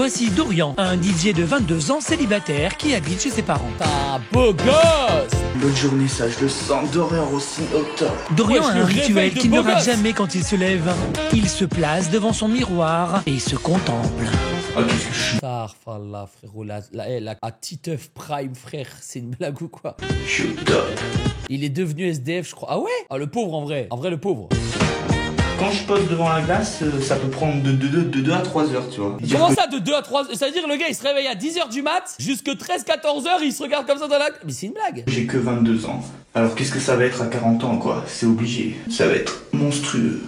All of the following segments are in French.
Voici Dorian, un Didier de 22 ans célibataire qui habite chez ses parents. T'as un beau gosse. Bonne journée, ça je le sens. Dorian aussi au top. Dorian Ouais, a je un le rituel réveille de qu'il ne beau rate gosse. jamais quand il se lève. Il se place devant son miroir et se contemple. Ah, qu'est-ce que je suis? Farfalla, frérot, la Titeuf Prime, frère, c'est une blague ou quoi? Je suis au top. Il est devenu SDF, je crois. Ah ouais? Ah, le pauvre en vrai. En vrai, le pauvre. Quand je pose devant la glace, ça peut prendre de 2 à 3 heures, tu vois. Comment ça, de 2 à 3? Ça veut dire le gars, il se réveille à 10h du mat, jusque 13-14h, il se regarde comme ça dans la... Mais c'est une blague. J'ai que 22 ans. Alors qu'est-ce que ça va être à 40 ans, quoi? C'est obligé. Ça va être monstrueux.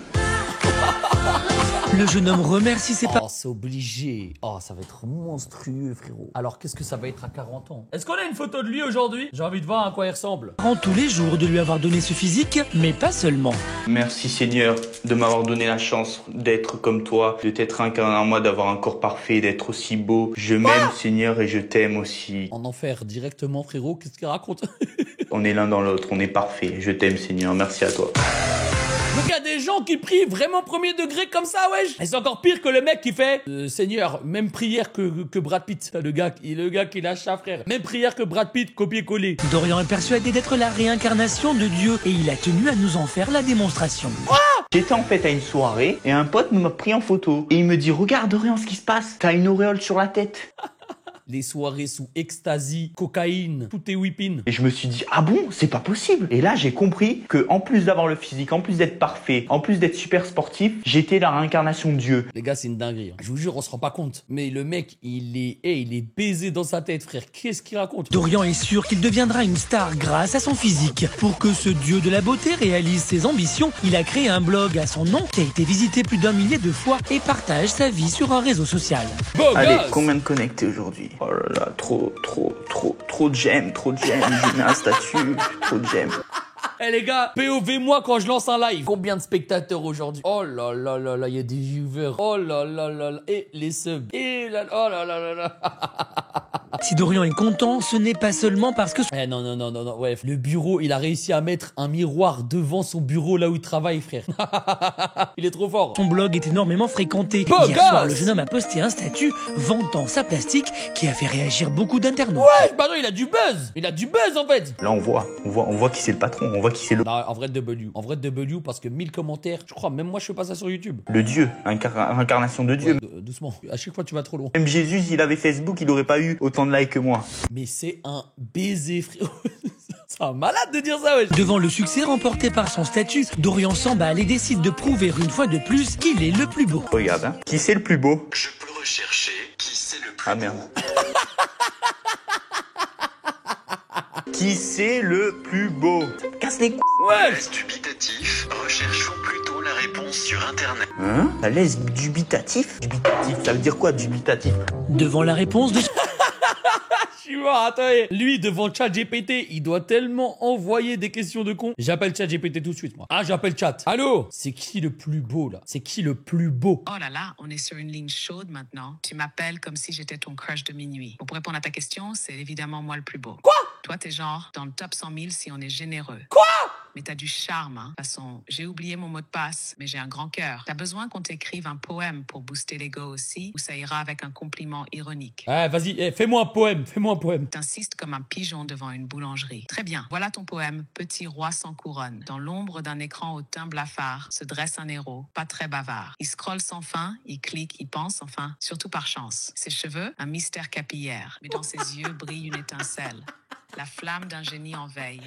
Le jeune homme remercie ses parents. Oh, c'est obligé. Oh, ça va être monstrueux, frérot. Alors, qu'est-ce que ça va être à 40 ans? Est-ce qu'on a une photo de lui aujourd'hui? J'ai envie de voir à quoi il ressemble. Tous les jours de lui avoir donné ce physique, mais pas seulement. Merci Seigneur de m'avoir donné la chance d'être comme toi, de t'être incarné en moi, d'avoir un corps parfait, d'être aussi beau. Je m'aime Seigneur et je t'aime aussi. En enfer, directement, frérot, qu'est-ce qu'il raconte? On est l'un dans l'autre, on est parfait. Je t'aime Seigneur, merci à toi. Donc il y a des gens qui prient vraiment premier degré comme ça, wesh. Et c'est encore pire que le mec qui fait Seigneur, même prière que Brad Pitt. Le gars qui lâche ça, frère. Même prière que Brad Pitt, copier-coller. Dorian est persuadé d'être la réincarnation de Dieu et il a tenu à nous en faire la démonstration. J'étais en fait à une soirée et un pote m'a pris en photo. Et il me dit, regarde Dorian ce qui se passe, t'as une auréole sur la tête. Les soirées sous ecstasy, cocaïne, tout est whipping. Et je me suis dit, ah bon, c'est pas possible. Et là, j'ai compris que en plus d'avoir le physique, en plus d'être parfait, en plus d'être super sportif, j'étais la réincarnation de Dieu. Les gars, c'est une dinguerie. Je vous jure, on se rend pas compte. Mais le mec, il est baisé dans sa tête, frère. Qu'est-ce qu'il raconte? Dorian est sûr qu'il deviendra une star grâce à son physique. Pour que ce dieu de la beauté réalise ses ambitions, il a créé un blog à son nom qui a été visité plus d'1 millier de fois et partage sa vie sur un réseau social. Beau Allez, gosse. combien de connectés aujourd'hui? Oh là là, trop de j'aime, j'ai mis un statut, trop de j'aime. Eh les gars, POV-moi quand je lance un live. Combien de spectateurs aujourd'hui? Oh là là là là, il y a des viewers. Oh là là là là. Et les subs. Et là, oh là là là là. Si Dorian est content, ce n'est pas seulement parce que Eh non, ouais. Le bureau, il a réussi à mettre un miroir devant son bureau là où il travaille, frère. Il est trop fort. son blog est énormément fréquenté. Beau Hier soir, gosse. le jeune homme a posté un statut vantant sa plastique qui a fait réagir beaucoup d'internautes. Ouais, pardon, il a du buzz. Il a du buzz en fait. Là, on voit qui c'est le patron, on voit qui c'est le Non, en vrai W. En vrai W parce que 1000 commentaires, je crois, même moi je fais pas ça sur YouTube. Dieu, incarnation de Dieu. Ouais, doucement. À chaque fois tu vas trop loin. Même Jésus, s'il avait Facebook, il aurait pas eu autant de likes que moi. Mais c'est un baiser, frérot. C'est un malade de dire ça, ouais. Devant le succès remporté par son statut, Dorian s'emballe et décide de prouver une fois de plus qu'il est le plus beau. Regarde, hein. Qui c'est le plus beau? Je peux rechercher qui c'est le plus Ah merde. Qui c'est le plus beau? Casse les couilles. Ouais. dubitatif. Recherchons plutôt la réponse sur internet. Hein? La laisse dubitatif? Dubitatif, ça veut dire quoi dubitatif? Devant la réponse de Je suis mort, attendez. Lui, devant ChatGPT, il doit tellement envoyer des questions de con. J'appelle ChatGPT tout de suite, moi. Ah, j'appelle Chat. Allô? C'est qui le plus beau, là? C'est qui le plus beau? Oh là là, on est sur une ligne chaude maintenant. Tu m'appelles comme si j'étais ton crush de minuit. Pour répondre à ta question, c'est évidemment moi le plus beau. Quoi? Toi, t'es genre dans le top 100 000 si on est généreux. Quoi? Mais t'as du charme, hein. De toute façon, j'ai oublié mon mot de passe, mais j'ai un grand cœur. T'as besoin qu'on t'écrive un poème pour booster l'ego aussi, ou ça ira avec un compliment ironique. Ouais, vas-y, fais-moi un poème, fais-moi un poème. T'insistes comme un pigeon devant une boulangerie. Très bien, voilà ton poème, Petit roi sans couronne. Dans l'ombre d'un écran au teint blafard, se dresse un héros, pas très bavard. Il scrolle sans fin, il clique, il pense, enfin, surtout par chance. Ses cheveux, un mystère capillaire, mais dans ses yeux brille une étincelle. La flamme d'un génie en veille.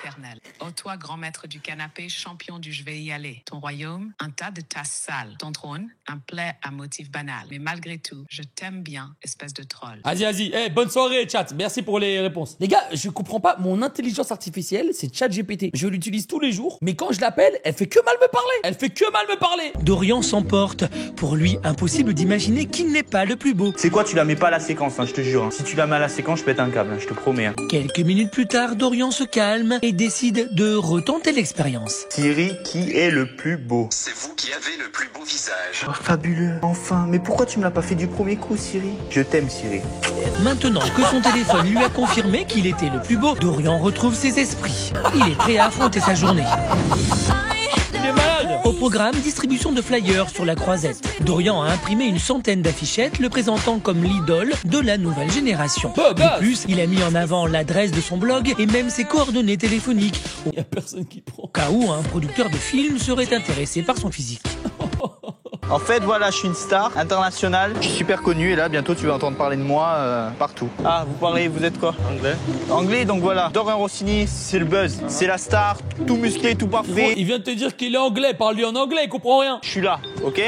Éternel. Ô toi, grand maître du canapé, champion du je vais y aller. Ton royaume, un tas de tasses sales. Ton trône, un plaid à motif banal. Mais malgré tout, je t'aime bien, espèce de troll. Vas-y. Bonne soirée, Chat. Merci pour les réponses. Les gars, je comprends pas. Mon intelligence artificielle, c'est ChatGPT. Je l'utilise tous les jours, mais quand je l'appelle, elle fait que mal me parler. Dorian s'emporte. Pour lui, impossible d'imaginer qu'il n'est pas le plus beau. C'est quoi, tu la mets pas à la séquence, hein, je te jure. Hein. Si tu la mets à la séquence, je pète un câble, hein, je te promets. Hein. Quelques minutes plus tard, Dorian se calme et décide de retenter l'expérience. Siri, qui est le plus beau? C'est vous qui avez le plus beau visage. Oh, fabuleux, enfin. Mais pourquoi tu me l'as pas fait du premier coup, Siri? Je t'aime, Siri. Maintenant que son téléphone lui a confirmé qu'il était le plus beau, Dorian retrouve ses esprits. Il est prêt à affronter sa journée. Il est malade. Au programme, distribution de flyers sur la croisette. Dorian a imprimé une centaine d'affichettes le présentant comme l'idole de la nouvelle génération. De plus, il a mis en avant l'adresse de son blog et même ses coordonnées téléphoniques. Il y a personne qui prend. Au cas où un producteur de film serait intéressé par son physique. En fait, voilà, je suis une star internationale. Je suis super connu et là, bientôt, tu vas entendre parler de moi partout. Ah, vous êtes quoi? Anglais. Anglais, donc voilà. Dorian Rossini, c'est le buzz. C'est la star, tout musclé, tout parfait. Gros, il vient de te dire qu'il est anglais. Parle-lui en anglais, il comprend rien. Je suis là, ok?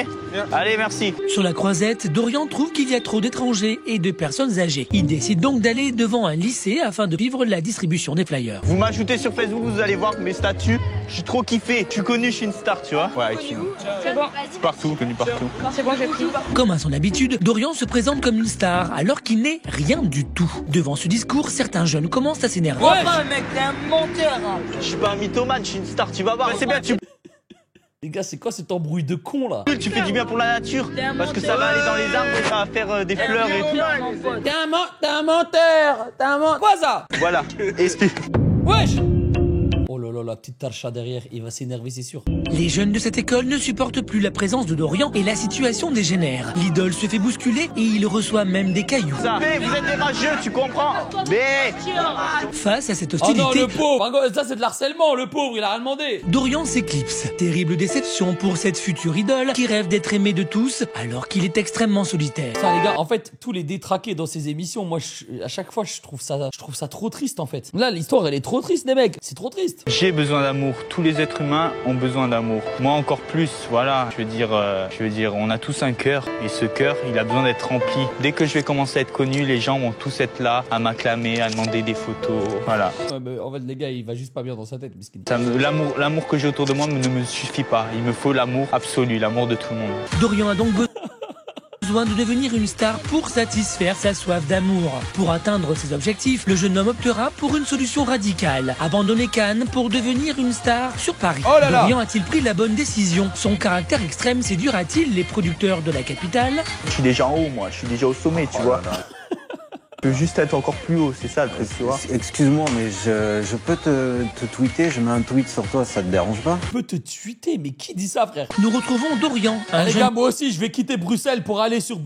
Allez, merci. Sur la croisette, Dorian trouve qu'il y a trop d'étrangers et de personnes âgées. Il décide donc d'aller devant un lycée afin de vivre la distribution des flyers. Vous m'ajoutez sur Facebook, vous allez voir mes statuts. Je suis trop kiffé. Je suis connu, je suis une star, tu vois? Ouais, C'est bon. partout, connu partout. Non, c'est bon, j'ai pris. Comme à son habitude, Dorian se présente comme une star alors qu'il n'est rien du tout. Devant ce discours, certains jeunes commencent à s'énerver. Ouais. Mec, t'es un menteur. Je suis pas un mythomane, je suis une star, tu vas voir. C'est bien, Les gars, c'est quoi cet embrouille de con là? tu fais du bien pour la nature. Parce que ça va aller dans les arbres et ça va faire des fleurs et tout. T'es un menteur. Quoi ça? Voilà. Explique. Wesh. Oh là là, la petite tarcha derrière, il va s'énerver, c'est sûr. Les jeunes de cette école ne supportent plus la présence de Dorian et la situation dégénère. L'idole se fait bousculer et il reçoit même des cailloux. Ça. Mais vous êtes des rageux, tu comprends? Mais Face à cette Oh non, hostilité, le pauvre. Ça, c'est de l'harcèlement, le pauvre, il a rien demandé. Dorian s'éclipse. Terrible déception pour cette future idole qui rêve d'être aimée de tous alors qu'il est extrêmement solitaire. Ça, les gars, en fait, tous les détraqués dans ces émissions, moi, à chaque fois, je trouve ça trop triste, en fait. Là, l'histoire, elle est trop triste, les mecs. C'est trop triste. j'ai besoin d'amour. Tous les êtres humains ont besoin d'amour. Moi encore plus, voilà. Je veux dire, on a tous un cœur et ce cœur, il a besoin d'être rempli. Dès que je vais commencer à être connu, les gens vont tous être là à m'acclamer, à demander des photos. Voilà. Ouais, mais en fait, les gars, il va juste pas bien dans sa tête, miskin. L'amour que j'ai autour de moi ne me suffit pas. Il me faut l'amour absolu, l'amour de tout le monde. Dorian a donc besoin de devenir une star pour satisfaire sa soif d'amour. Pour atteindre ses objectifs, le jeune homme optera pour une solution radicale. Abandonner Cannes pour devenir une star sur Paris. Oh là là. Dorian a-t-il pris la bonne décision? Son caractère extrême séduira-t-il les producteurs de la capitale? Je suis déjà en haut, moi. Je suis déjà au sommet, tu vois. Je peux juste être encore plus haut, c'est ça le truc, tu vois. Excuse-moi, mais je peux te tweeter, je mets un tweet sur toi, ça te dérange pas? Je peux te tweeter, mais qui dit ça, frère? Nous retrouvons Dorian, un Les jeune gars, moi aussi, je vais quitter Bruxelles pour aller sur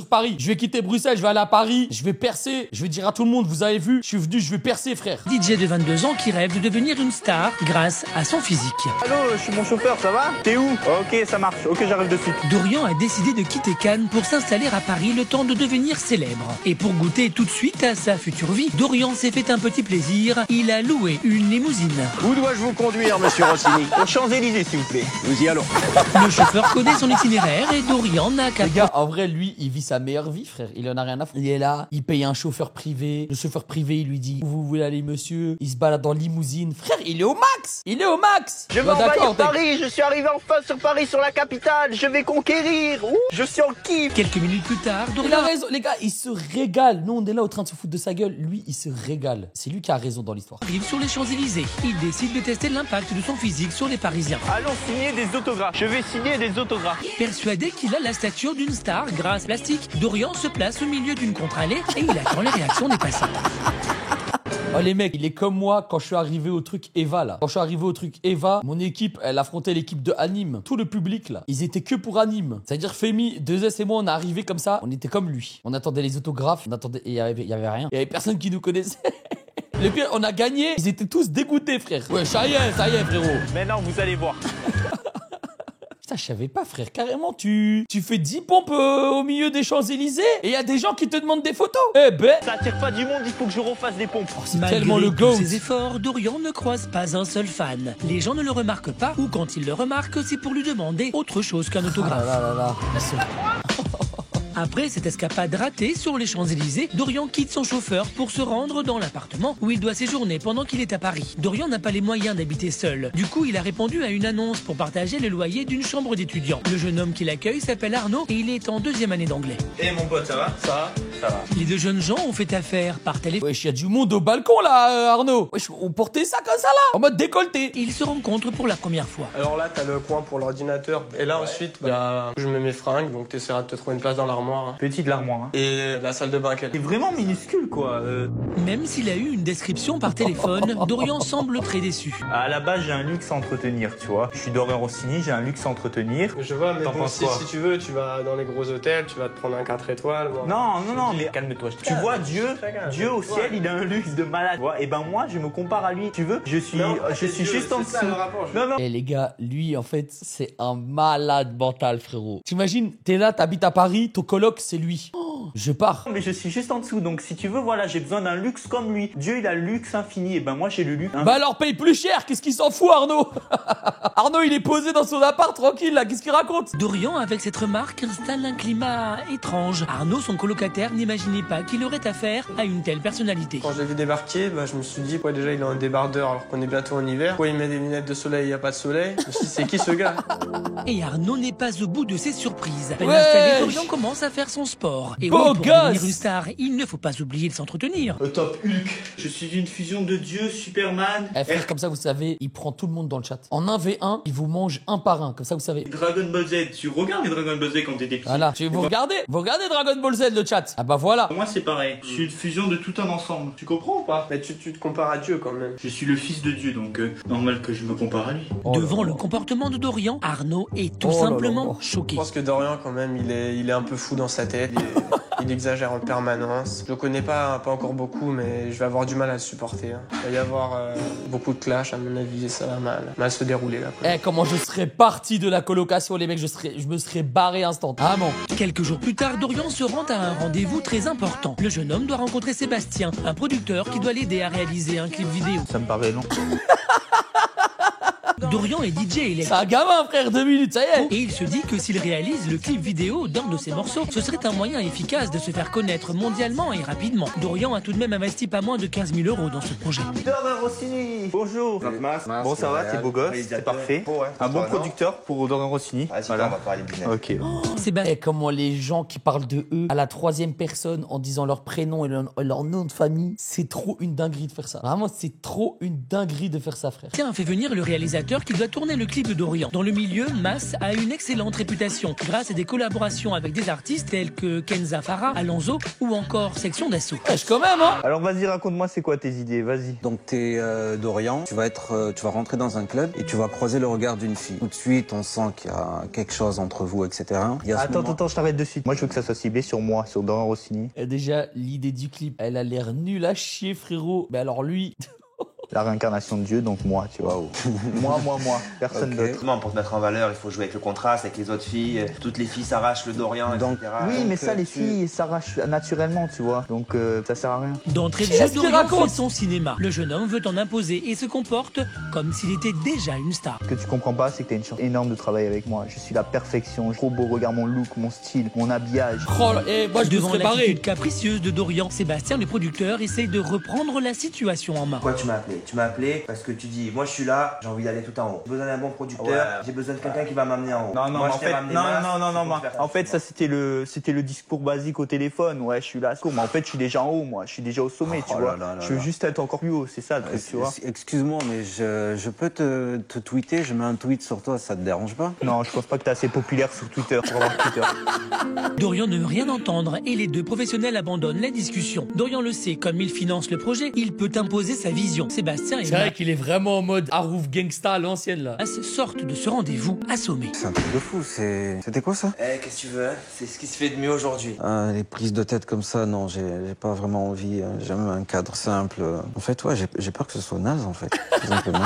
Paris. Je vais quitter Bruxelles, je vais aller à Paris, je vais percer, je vais dire à tout le monde, vous avez vu, je suis venu, je vais percer, frère. DJ de 22 ans qui rêve de devenir une star grâce à son physique. Allô, je suis mon chauffeur, ça va? T'es où? Ok, ça marche, ok, j'arrive de suite. Dorian a décidé de quitter Cannes pour s'installer à Paris le temps de devenir célèbre. Et pour goûter tout de suite à sa future vie, Dorian s'est fait un petit plaisir. Il a loué une limousine. Où dois-je vous conduire, monsieur Rossini? Aux Champs-Élysées, s'il vous plaît. Nous y allons. Le chauffeur connaît son itinéraire et Dorian n'a qu'à... Les gars, en vrai, lui, il vit sa meilleure vie, frère. Il en a rien à foutre. Il est là, il paye un chauffeur privé. Le chauffeur privé, il lui dit, où vous voulez aller, monsieur? Il se balade en limousine. Frère, il est au max! Il est au max! Je vais envahir Paris, je suis arrivé enfin sur Paris, sur la capitale. Je vais conquérir. Ouh, je suis en kiff. Quelques minutes plus tard, Il a Dorian raison, les gars, il se régale. Nous, on est là en train de se foutre de sa gueule. Lui, il se régale. C'est lui qui a raison dans l'histoire. arrive sur les Champs-Élysées. Il décide de tester l'impact de son physique sur les Parisiens. Allons signer des autographes. Je vais signer des autographes. Persuadé qu'il a la stature d'une star grâce plastique, Dorian se place au milieu d'une contre-allée et il attend les réactions des passants. Oh les mecs, il est comme moi quand je suis arrivé au truc Eva là. Quand je suis arrivé au truc Eva, mon équipe, elle affrontait l'équipe de Anime. Tout le public là, ils étaient que pour Anime. C'est-à-dire Femi, 2S et moi, on est arrivé comme ça, on était comme lui. On attendait les autographes, on attendait, et il y avait rien. Il y avait personne qui nous connaissait. Le pire, on a gagné, ils étaient tous dégoûtés frère. Ouais, ça y est frérot. Maintenant, vous allez voir. Putain, je savais pas, frère. Carrément, tu fais 10 pompes au milieu des Champs-Élysées et il y a des gens qui te demandent des photos. Eh ben, Ça attire pas du monde, il faut que je refasse des pompes. c'est Malgré tellement le tous GOAT. ses efforts, Dorian ne croise pas un seul fan. Les gens ne le remarquent pas ou quand ils le remarquent, c'est pour lui demander autre chose qu'un Ah autographe. là. Ils sont- Après cette escapade ratée sur les Champs-Élysées, Dorian quitte son chauffeur pour se rendre dans l'appartement où il doit séjourner pendant qu'il est à Paris. Dorian n'a pas les moyens d'habiter seul. Du coup, il a répondu à une annonce pour partager le loyer d'une chambre d'étudiant. Le jeune homme qui l'accueille s'appelle Arnaud et il est en 2e année d'anglais. Eh mon pote, ça va? Ça va. Les deux jeunes gens ont fait affaire par téléphone. Wesh, y a du monde au balcon là, Arnaud. Wesh, on portait ça comme ça là, en mode décolleté. Ils se rencontrent pour la première fois. Alors là, t'as le coin pour l'ordinateur. Et là, ensuite, je mets mes fringues. Donc, t'essaieras de te trouver une place dans l'armoire. l'armoire. Hein. Petite l'armoire. Hein. Et la salle de bain quelle? C'est vraiment minuscule quoi. Même s'il a eu une description par téléphone, Dorian semble très déçu. À la base, j'ai un luxe à entretenir, tu vois. Je suis Dorian Rossini, j'ai un luxe à entretenir. Je vois, mais T'en bon, penses si quoi? tu veux, tu vas dans les gros hôtels, tu vas te prendre un 4 étoiles. Bon. Non, mais calme-toi. Tu vois, Dieu au ciel, il a un luxe de malade. Tu vois. Et ben moi, je me compare à lui. Tu veux? Je suis juste en dessous. Non. Eh les gars, lui en fait c'est un malade mental frérot. T'imagines, t'es là, t'habites à Paris, ton coloc c'est lui. Oh, je pars. Mais je suis juste en dessous. Donc si tu veux, voilà, j'ai besoin d'un luxe comme lui. Dieu, il a le luxe infini. Et ben moi, j'ai le luxe. Bah alors paye plus cher, qu'est-ce qu'il s'en fout Arnaud? Arnaud il est posé dans son appart tranquille là, qu'est-ce qu'il raconte? Dorian, avec cette remarque, installe un climat étrange. Arnaud, son colocataire, n'imaginait pas qu'il aurait affaire à une telle personnalité. Quand je l'ai vu débarquer, je me suis dit, pourquoi déjà il est en débardeur alors qu'on est bientôt en hiver? Pourquoi il met des lunettes de soleil, il n'y a pas de soleil? Je me suis dit, c'est qui ce gars? Et Arnaud n'est pas au bout de ses surprises. Ouais. Installé, Dorian commence à faire son sport. Et Beau oui, pour gosse. devenir une star, il ne faut pas oublier de s'entretenir. Top Hulk. Je suis une fusion de Dieu, Superman. Eh frère, comme ça vous savez, il prend tout le monde dans le chat. En 1v1, il vous mange un par un, comme ça vous savez. Dragon Ball Z. Tu regardes les Dragon Ball Z quand t'étais petit? Voilà, vous regardez Dragon Ball Z le chat. Ah bah voilà. Moi, c'est pareil. Je suis une fusion de tout un ensemble. Tu comprends ou pas? Mais tu te compares à Dieu quand même. Je suis le fils de Dieu, donc normal que je me compare à lui. Devant le comportement de Dorian, Arnaud est tout Oh là simplement là. choqué. Je pense que Dorian quand même, il est un peu fou dans sa tête. Il exagère en permanence. Je le connais pas encore beaucoup, mais je vais avoir du mal à le supporter. Hein. Il va y avoir beaucoup de clash, à mon avis, et ça va mal se dérouler là. Eh comment je serais parti de la colocation les mecs, je me serais barré instantanément. Quelques jours plus tard, Dorian se rend à un rendez-vous très important. Le jeune homme doit rencontrer Sébastien, un producteur qui doit l'aider à réaliser un clip vidéo. Ça me paraît long. Dorian est DJ électro. C'est un gamin frère, 2 minutes, ça y est. Et il se dit que s'il réalise le clip vidéo d'un de ses morceaux, ce serait un moyen efficace de se faire connaître mondialement et rapidement. Dorian a tout de même investi pas moins de 15 000 € dans ce projet. Dorian Rossini. Bonjour. Bon, ça va, t'es beau gosse, c'est parfait. Un bon producteur pour Dorian Rossini. Ah, on va parler business. Ok. Sébastien. Et comment les gens qui parlent de eux à la 3e personne en disant leur prénom et leur nom de famille, c'est trop une dinguerie de faire ça. Vraiment, c'est trop une dinguerie de faire ça, frère. Tiens, fait venir le réalisateur qui doit tourner le clip de Dorian. Dans le milieu, Mas a une excellente réputation grâce à des collaborations avec des artistes tels que Kenza Farah, Alonso ou encore Section d'Assaut. Wesh quand même, hein. Alors vas-y, raconte-moi c'est quoi tes idées, vas-y. Donc t'es Dorian, tu vas rentrer dans un club et tu vas croiser le regard d'une fille. Tout de suite, on sent qu'il y a quelque chose entre vous, etc. Il y a ce moment- Attends, je t'arrête de suite. Moi, je veux que ça soit ciblé sur moi, sur Dorian Rossini. Et déjà, l'idée du clip, elle a l'air nulle à chier, frérot. Mais alors lui... La réincarnation de Dieu, donc moi, tu vois. moi, personne Ok. d'autre. Pour te mettre en valeur, il faut jouer avec le contraste, avec les autres filles. Toutes les filles s'arrachent le Dorian, Donc, etc. Oui, mais Donc, ça, les tu- filles s'arrachent naturellement, tu vois. Donc, ça sert à rien. D'entrée de Qu'est-ce jeu, qu'il Dorian raconte fait son cinéma. Le jeune homme veut en imposer et se comporte comme s'il était déjà une star. Ce que tu comprends pas, c'est que t'as une chance énorme de travailler avec moi. Je suis la perfection. Trop beau, regarde mon look, mon style, mon habillage. Oh là, et moi je me Devant serais barré. l'attitude capricieuse de Dorian, Sébastien, le producteur, essaye de reprendre la situation en main. Pourquoi tu m'as appelé? Tu m'as appelé parce que tu dis, moi je suis là, j'ai envie d'aller tout en haut. J'ai besoin d'un bon producteur, j'ai besoin de quelqu'un qui va m'amener en haut. Non, Moi, mais je t'ai ramené Mas, il faut faire En fait, ça, c'était le discours basique au téléphone. Ouais, je suis là. Mais en fait, je suis déjà en haut, moi. Je suis déjà au sommet, tu Oh vois. là là Je veux là. juste être encore plus haut, c'est ça le truc, tu vois. Excuse-moi, mais je peux te tweeter, je mets un tweet sur toi, ça te dérange pas? Non, je pense pas que t'es assez populaire sur Twitter pour avoir Twitter. Dorian ne veut rien entendre et les deux professionnels abandonnent la discussion. Dorian le sait, comme il finance le projet, il peut imposer sa vision. Sébastien et C'est vrai qu'il est vraiment en mode Harouf Gangsta à l'ancienne là. Mas sortent de ce rendez-vous assommés. C'est un truc de fou, c'était quoi ça? Qu'est-ce que tu veux? C'est ce qui se fait de mieux aujourd'hui. Les prises de tête comme ça, non, j'ai pas vraiment envie. J'aime un cadre simple. En fait, ouais, j'ai peur que ce soit naze, en fait. Tout simplement.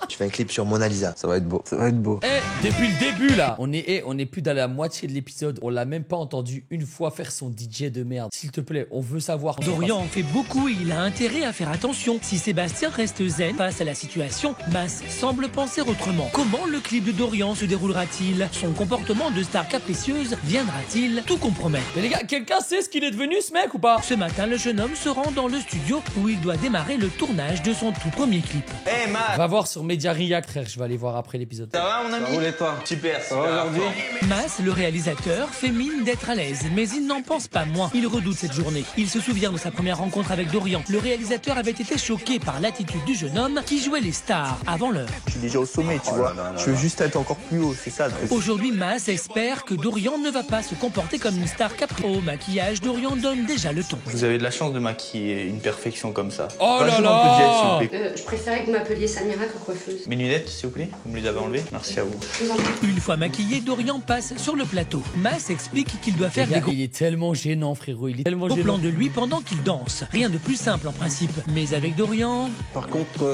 Je fais un clip sur Mona Lisa. Ça va être beau. Ça va être beau. Eh, depuis le début là, on est plus dans la moitié de l'épisode. On l'a même pas entendu une fois faire son DJ de merde. S'il te plaît, on veut savoir. Dorian en fait beaucoup et il a intérêt à faire attention. Si Sébastien reste zen face à la situation, Mas semble penser autrement. Comment le clip de Dorian se déroulera-t-il? Son comportement de star capricieuse viendra-t-il tout compromettre? Mais les gars, quelqu'un sait ce qu'il est devenu ce mec ou pas? Ce matin, le jeune homme se rend dans le studio où il doit démarrer le tournage de son tout premier clip. Mas! Va voir sur Média Riac, frère. Je vais aller voir après l'épisode. Ça va, mon ami? Ça roule et toi? Super, Ça va aujourd'hui? Mas, le réalisateur, fait mine d'être à l'aise, mais il n'en pense pas moins. Il redoute cette journée. Il se souvient de sa première rencontre avec Dorian. Le réalisateur avait été choqué par l'attitude du jeune homme qui jouait les stars avant l'heure. Je suis déjà au sommet, tu vois. Je veux juste être encore plus haut, c'est ça le truc. Aujourd'hui, Mas espère que Dorian ne va pas se comporter comme une star capricieuse. Au maquillage, Dorian donne déjà le ton. Vous avez de la chance de maquiller une perfection comme ça. Oh là Vachement un peu de gel, s'il vous là. plaît. Je préférais que vous m'appeliez Samira que coiffeuse. Mes lunettes, s'il vous plaît, vous me les avez enlevées. Merci à vous. Je vous en prie. Une fois maquillé, Dorian passe sur le plateau. Mas explique qu'il doit faire Les gars, des gros il est tellement gênant, frérot. Il est tellement plans gênant. de lui pendant qu'il danse. Rien de plus simple en principe. Mais avec Dorian, Par contre,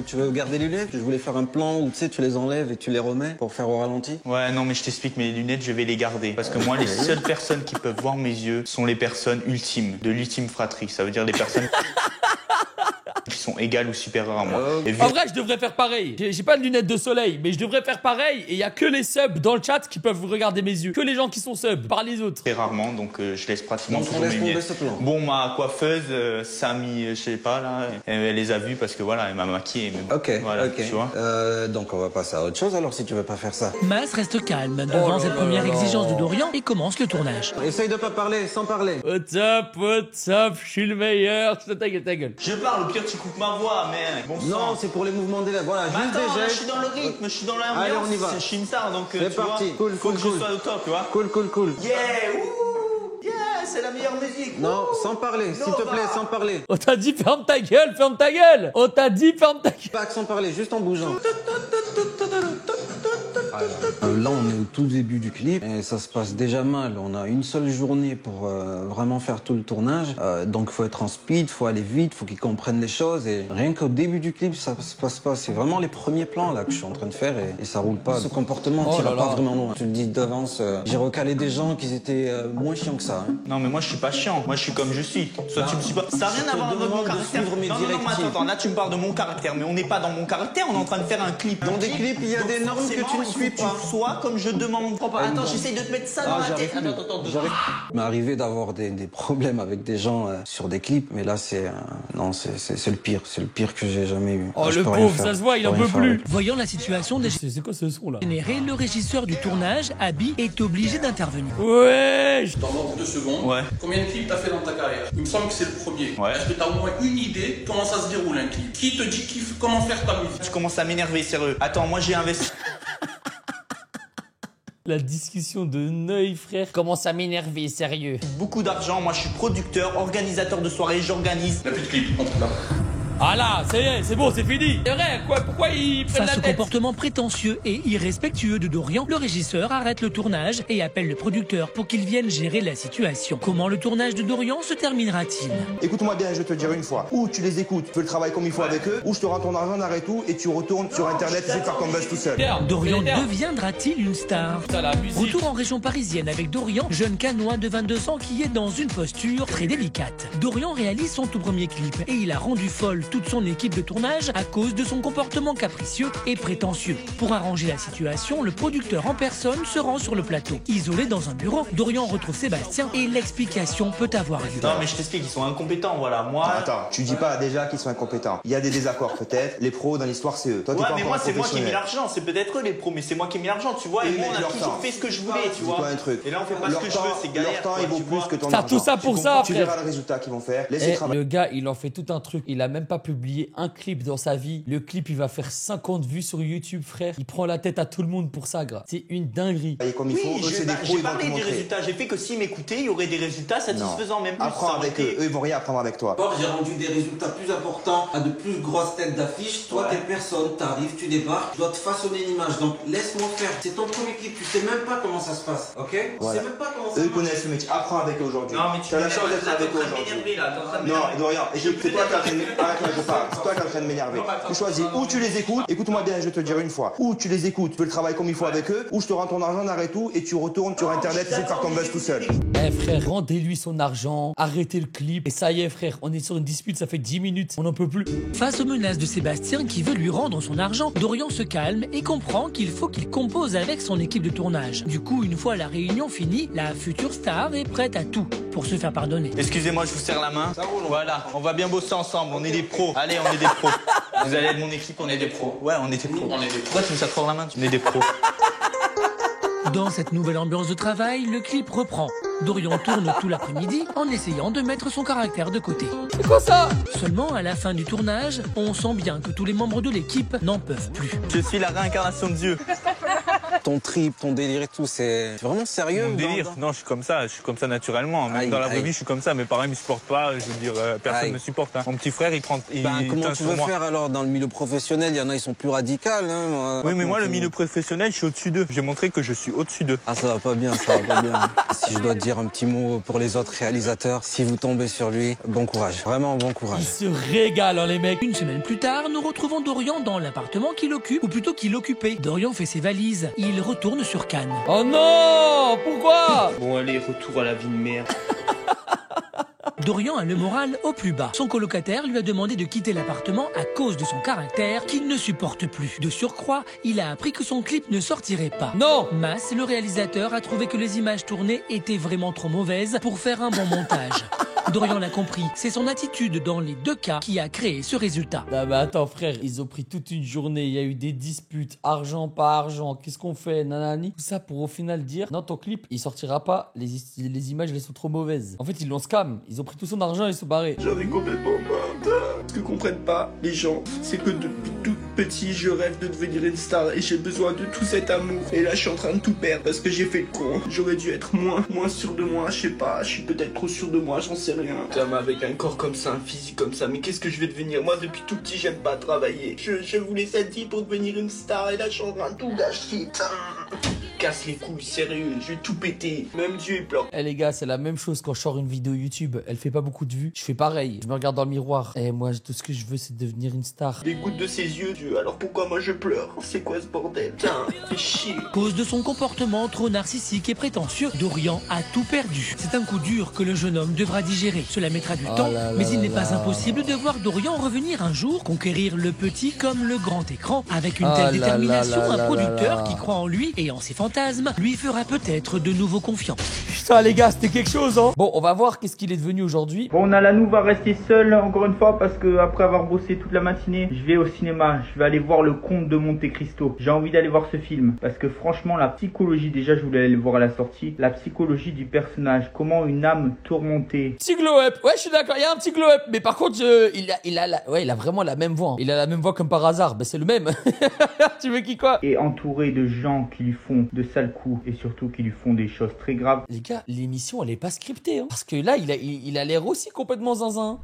tu veux garder les lunettes? Je voulais faire un plan où tu sais, tu les enlèves et tu les remets pour faire au ralenti. Ouais, non, mais je t'explique, mes lunettes, je vais les garder. Parce que moi, les seules personnes qui peuvent voir mes yeux sont les personnes ultimes, de l'ultime fratrie. Ça veut dire des personnes qui sont égales ou supérieures à moi. Et vu- En vrai, je devrais faire pareil. J'ai pas de lunettes de soleil, mais je devrais faire pareil. Et il y a que les subs dans le chat qui peuvent regarder mes yeux. Que les gens qui sont subs, par les autres. Très rarement, donc je laisse pratiquement Donc, on toujours laisse mes tomber lunettes. ce plan. Bon, ma coiffeuse, Samy, je sais pas, là, elle les a vues parce que voilà, elle m'a maquillé. Mais bon, Ok, voilà, ok. tu vois. Donc on va passer à autre chose alors si tu veux pas faire ça. Mas reste calme devant cette première exigence de Dorian et commence le tournage. Essaye de pas parler, sans parler. What's up, je suis le meilleur. Ta gueule, ta gueule. Je parle, au pire, tu coupes ma voix, mais bon Non, sang. c'est pour les mouvements des lèvres. Voilà, Mais juste attends, des là, je gestes. suis dans le rythme, je suis dans l'ambiance. Allez, on y va. Je suis une star, donc C'est tu parti. vois, Cool, faut cool, que cool. je sois au top, tu vois. Cool, cool, cool. Yeah, ouh, yeah, c'est la meilleure musique. Non, sans parler, s'il te plaît, sans parler. On t'a dit ferme ta gueule, ferme ta gueule. On t'a dit ferme ta gueule. Pas que sans parler, juste en bougeant. Là, on est au tout début du clip et ça se passe déjà mal. On a une seule journée pour vraiment faire tout le tournage. Donc, faut être en speed, faut aller vite, faut qu'ils comprennent les choses. Et rien qu'au début du clip, ça se passe pas. C'est vraiment les premiers plans là que je suis en train de faire et ça roule pas. Ce comportement Oh tire là pas là. vraiment loin. Je te le dis d'avance, j'ai recalé des gens qui étaient moins chiants que ça. Hein. Non, mais moi, je suis pas chiant. Moi, je suis comme je suis. Soit tu me suis pas. Ça n'a rien je à te voir avec mon demande de caractère. suivre mes Non, mais directives. attends, là, tu me parles de mon caractère, mais on n'est pas dans mon caractère. On est en train de faire un clip. Dans des clips, il y a Donc, des normes que tu forcément, ne suis il faut que pas. tu sois comme je demande. Attends, j'essaye de te mettre ça dans la tête. Attends. Il m'est arrivé d'avoir des problèmes avec des gens sur des clips, mais là c'est non, c'est le pire, c'est le pire que j'ai jamais eu. Oh, Là, je le peux rien pauvre, faire. ça se voit, il Je en peux peut rien faire plus. avec. Voyant la situation C'est quoi ce son là? dégénérée, le régisseur du tournage, Abby, est obligé d'intervenir. Ouais. Dans l'ordre de secondes, Ouais. combien de clips t'as fait dans ta carrière? Il me semble que c'est le premier. Ouais. Est-ce que t'as au moins une idée de comment ça se déroule un clip? Qui te dit comment faire ta musique? Tu commences à m'énerver, sérieux. Attends, moi, j'ai investi. La discussion de Neuil, frère, commence à m'énerver, sérieux. Beaucoup d'argent, moi je suis producteur, organisateur de soirées, j'organise. Il n'y a plus de clips, entre là. Ah là, ça y est, c'est bon, c'est fini. C'est vrai, quoi, pourquoi ils prennent Face la au tête? comportement prétentieux et irrespectueux de Dorian, le régisseur arrête le tournage et appelle le producteur pour qu'il vienne gérer la situation. Comment le tournage de Dorian se terminera-t-il? Écoute-moi bien, je vais te le dire une fois. Ou tu les écoutes, tu fais le travail comme il faut avec eux, ou je te rends ton argent, arrête tout, et tu retournes sur internet, essayer de faire ton buzz tout seul. Dorian deviendra-t-il une star? Putain, la musique. Retour en région parisienne avec Dorian, jeune canois de 22 ans qui est dans une posture très délicate. Dorian réalise son tout premier clip et il a rendu folle toute son équipe de tournage à cause de son comportement capricieux et prétentieux. Pour arranger la situation, le producteur en personne se rend sur le plateau. Isolé dans un bureau, Dorian retrouve Sébastien et l'explication peut avoir lieu. Non, mais je t'explique, ils sont incompétents, voilà. Moi. Attends, tu dis pas déjà qu'ils sont incompétents. Il y a des désaccords peut-être. Les pros dans l'histoire c'est eux. Toi, t'es Ouais, pas mais encore moi, un c'est moi qui ai mis professionnel. l'argent. C'est peut-être eux les pros, mais c'est moi qui ai mis l'argent, tu vois. Oui, Et moi, mais on a leur toujours temps. fait ce que je voulais, tu Dis-toi vois. un truc. Et là, on fait pas ce Leur que je temps- veux, c'est galère. Leur temps, quoi, il vaut tu plus vois. que ton T'as argent. tout ça pour Tu ça, comprends? Tu frère. verras le résultat qu'ils vont faire. Laissez Eh, travailler. le gars, il en fait tout un truc. Il a même pas publié un clip dans sa vie. Le clip, il va faire 50 vues sur YouTube, frère. Il prend la tête à tout le monde pour ça, gars. C'est une dinguerie. Comme il faut, Oui, eux c'est des pros, j'ai ils vont parlé te des montrer. résultats. J'ai fait que s'ils m'écoutaient, il y aurait des résultats satisfaisants, même plus. Apprends ça aurait avec eux. été- Eux, ils vont rien apprendre avec toi. D'abord, j'ai rendu des résultats plus importants à de plus grosses têtes d'affiche. Toi, t'es personne, t'arrives, tu débarques, je dois te façonner une image. Donc, laisse-moi faire. C'est ton premier clip, tu sais même pas comment ça se passe, ok? Voilà. Tu sais même pas comment ça Eux marche. connaissent le métier. Apprends avec eux aujourd'hui. Non, mais tu as la chance d'être avec eux aujourd'hui. Non, Dorian, écoute, c'est toi qui es en train de arrête-moi, je parle. C'est toi qui es en train de m'énerver. Tu choisis ou tu les écoutes, écoute-moi bien, je vais te le dire une fois. Ou tu les écoutes, tu fais le travail comme il faut avec eux, ou je te rends ton argent, arrête tout, et tu retournes sur internet, essayer de faire ton buzz tout seul. Eh frère, rendez-lui son argent, arrêtez le clip. Et ça y est frère, on est sur une dispute, ça fait 10 minutes, on n'en peut plus. Face aux menaces de Sébastien qui veut lui rendre son argent, Dorian se calme et comprend qu'il faut qu'il compose avec son équipe de tournage. Du coup, une fois la réunion finie, la future star est prête à tout pour se faire pardonner. Excusez-moi, je vous serre la main. Voilà, on va bien bosser ensemble, on est des pros. Allez, on est des pros. Vous allez être mon équipe, on est des pros. Ouais, on est des pros. On est des pros. Pourquoi tu me sers trop la main? On est des pros. Dans cette nouvelle ambiance de travail, le clip reprend. Dorian tourne tout l'après-midi en essayant de mettre son caractère de côté. C'est quoi ça? Seulement, à la fin du tournage, on sent bien que tous les membres de l'équipe n'en peuvent plus. Je suis la réincarnation de Dieu. Ton trip, ton délire et tout, c'est vraiment sérieux? Mon délire? Non, je suis comme ça naturellement. Même dans la vraie vie, je suis comme ça. Mes parents ne me supportent pas. Je veux dire, personne ne me supporte. Hein. Mon petit frère, il comment tu veux faire alors dans le milieu professionnel? Il y en a, ils sont plus radicaux. Hein, oui, mais moi, le milieu professionnel, je suis au-dessus d'eux. J'ai montré que je suis au-dessus d'eux. Ah, ça va pas bien, ça va pas bien. Si je dois te dire un petit mot pour les autres réalisateurs, si vous tombez sur lui, bon courage. Vraiment, bon courage. Ils se régalent, hein, les mecs. Une semaine plus tard, nous retrouvons Dorian dans l'appartement qu'il occupe, ou plutôt qu'il occupait. Dorian fait ses valises. Il retourne sur Cannes. Oh non! Pourquoi? Bon, allez, retour à la vie de merde. Dorian a le moral au plus bas. Son colocataire lui a demandé de quitter l'appartement à cause de son caractère qu'il ne supporte plus. De surcroît, il a appris que son clip ne sortirait pas. Non! Mas, le réalisateur, a trouvé que les images tournées étaient vraiment trop mauvaises pour faire un bon montage. Dorian l'a compris, c'est son attitude dans les deux cas qui a créé ce résultat. Non mais attends frère, ils ont pris toute une journée, il y a eu des disputes, argent pas argent, qu'est-ce qu'on fait, nanani. Tout ça pour au final dire, non ton clip, il sortira pas, les images elles sont trop mauvaises. En fait ils l'ont scam, ils ont pris tout son argent et ils se sont barrés. J'en ai complètement marre. Ce que comprennent pas les gens, c'est que depuis tout petit, je rêve de devenir une star et j'ai besoin de tout cet amour. Et là, je suis en train de tout perdre parce que j'ai fait le con. J'aurais dû être moins sûr de moi, je sais pas, je suis peut-être trop sûr de moi, j'en sais rien. Putain, mais avec un corps comme ça, un physique comme ça, mais qu'est-ce que je vais devenir? Moi, depuis tout petit, j'aime pas travailler. Je voulais cette vie pour devenir une star et là, je suis en train de tout gâcher. Casse les couilles, sérieux, je vais tout péter. Même Dieu il pleure. Eh les gars, c'est la même chose quand je sors une vidéo YouTube, elle fait pas beaucoup de vues. Je fais pareil, je me regarde dans le miroir. Et moi, tout ce que je veux, c'est devenir une star. Les gouttes de ses yeux, Dieu, alors pourquoi moi je pleure? C'est quoi ce bordel? Putain, fais chier. Cause de son comportement trop narcissique et prétentieux, Dorian a tout perdu. C'est un coup dur que le jeune homme devra digérer. Cela mettra du temps, mais il n'est pas impossible de voir Dorian revenir un jour, conquérir le petit comme le grand écran. Avec une telle détermination, un producteur qui croit en lui et en ses fantasmes lui fera peut-être de nouveau confiance. Putain les gars, c'était quelque chose hein. Bon, on va voir qu'est-ce qu'il est devenu aujourd'hui. Bon, Nalanou va rester seul encore une fois parce que après avoir bossé toute la matinée, je vais au cinéma, je vais aller voir Le Comte de Monte Cristo. J'ai envie d'aller voir ce film parce que franchement la psychologie, déjà je voulais aller le voir à la sortie, la psychologie du personnage, comment une âme tourmentée. Petit glow up, ouais je suis d'accord, il y a un petit glow up, mais par contre il a vraiment la même voix. Il a la même voix comme par hasard, ben c'est le même. Tu veux qui quoi? Et entouré de gens qui lui font de sales coups et surtout qui lui font des choses très graves. Les gars, l'émission elle est pas scriptée hein. Parce que là il a l'air aussi complètement zinzin.